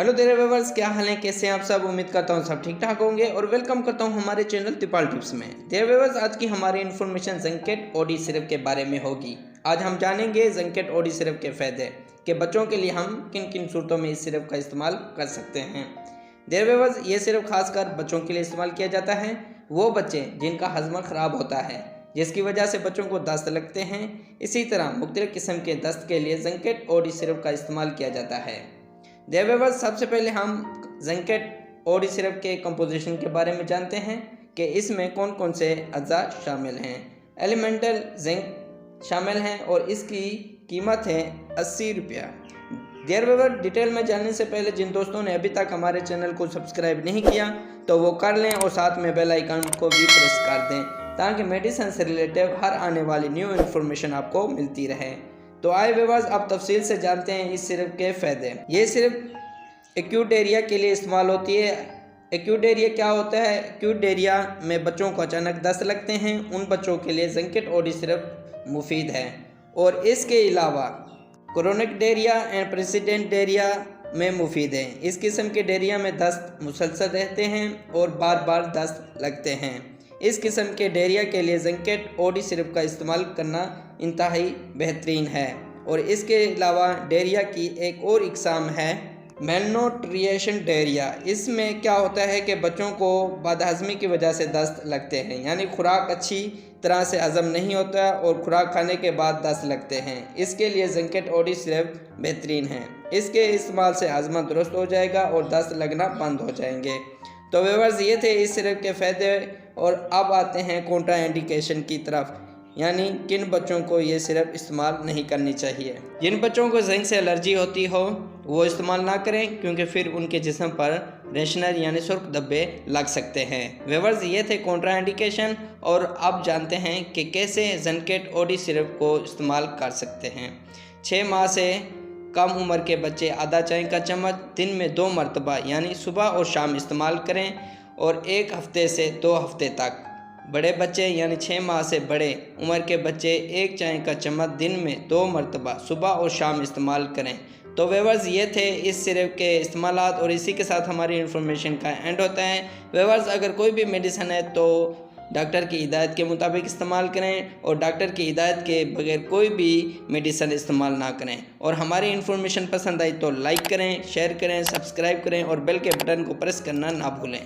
Hello तेरे viewers, क्या हाल है, कैसे हैं आप सब। उम्मीद करता हूँ सब ठीक ठाक होंगे और वेलकम करता हूँ हमारे चैनल तिपाल टिप्स में। तेरे व्यूअर्स, आज की हमारी इन्फॉर्मेशन ज़ंकेट ओडी सिरप के बारे में होगी। आज हम जानेंगे ज़ंकेट ओडी सिरप के फ़ायदे कि बच्चों के लिए हम किन किन सूरतों में इस सिरप का इस्तेमाल कर सकते हैं। देयर व्यूअर्स, ये सिरप खासकर बच्चों के लिए इस्तेमाल किया जाता है। वो बच्चे जिनका हजमा ख़राब होता है, जिसकी वजह से बच्चों को दस्त लगते हैं। इसी तरह मुख्तलिफ किस्म के दस्त के लिए ज़ंकेट ओडी सिरप का इस्तेमाल किया जाता है। देयर व्यूअर्स, सबसे पहले हम ज़ंकेट ओडी सिरप के कंपोजिशन के बारे में जानते हैं कि इसमें कौन कौन से अज्जा शामिल हैं। एलिमेंटल जिंक शामिल हैं और इसकी कीमत है 80 रुपया। देयर व्यूअर्स, डिटेल में जानने से पहले जिन दोस्तों ने अभी तक हमारे चैनल को सब्सक्राइब नहीं किया तो वो कर लें और साथ में बेल आइकन को भी प्रेस कर दें ताकि मेडिसिन से रिलेटेड हर आने वाली न्यू इन्फॉर्मेशन आपको मिलती रहे। तो आए व्यूअर्स, अब तफसील से जानते हैं इस सिरप के फ़ायदे। ये सिरप एक्यूट डायरिया के लिए इस्तेमाल होती है। एक्यूट डायरिया क्या होता है? एक्यूट डायरिया में बच्चों को अचानक दस्त लगते हैं, उन बच्चों के लिए ज़ंकेट ओडी सिरप मुफीद है। और इसके अलावा chronic diarrhoea and president diarrhoea में मुफीद है। इस किस्म के डायरिया में दस्त मुसलसल रहते हैं और बार बार दस्त लगते हैं। इस किस्म के डायरिया के लिए ज़ंकेट ओडी सिरप का इस्तेमाल करना इंतहाई बेहतरीन है। और इसके अलावा डायरिया की एक और इकसाम है मेलन्यूट्रिशन डायरिया। इसमें क्या होता है कि बच्चों को बदहज़मी की वजह से दस्त लगते हैं, यानी खुराक अच्छी तरह से हज़म नहीं होता और खुराक खाने के बाद दस्त लगते हैं। इसके लिए ज़ंकेट ओडी सिरप बेहतरीन है। इसके इस्तेमाल से हज़मा दुरुस्त हो जाएगा और दस्त लगना बंद हो जाएंगे। तो व्यूअर्स, ये थे इस सिरप के फ़ायदे। और अब आते हैं कॉन्ट्रा इंडिकेशन की तरफ, यानी किन बच्चों को ये सिरप इस्तेमाल नहीं करनी चाहिए। जिन बच्चों को जिंक से एलर्जी होती हो वो इस्तेमाल ना करें, क्योंकि फिर उनके जिस्म पर रेशनर यानी सुर्ख धब्बे लग सकते हैं। व्यूअर्स, ये थे कॉन्ट्रा इंडिकेशन। और अब जानते हैं कि कैसे ज़ंकेट ओडी सिरप को इस्तेमाल कर सकते हैं। 6 माह से कम उम्र के बच्चे आधा चाय का चम्मच दिन में 2 मरतबा यानी सुबह और शाम इस्तेमाल करें और 1 हफ्ते से 2 हफ्ते तक। बड़े बच्चे यानी 6 माह से बड़े उम्र के बच्चे 1 चाय का चम्मच दिन में 2 मरतबा सुबह और शाम इस्तेमाल करें। तो व्यूअर्स, ये थे इस सिरप के इस्तेमालात और इसी के साथ हमारी इन्फॉर्मेशन का एंड होता है। व्यूअर्स, अगर कोई भी मेडिसिन है तो डॉक्टर की हिदायत के मुताबिक इस्तेमाल करें और डॉक्टर की हिदायत के बगैर कोई भी मेडिसिन इस्तेमाल ना करें। और हमारी इन्फॉर्मेशन पसंद आई तो लाइक करें, शेयर करें, सब्सक्राइब करें और बेल के बटन को प्रेस करना ना भूलें।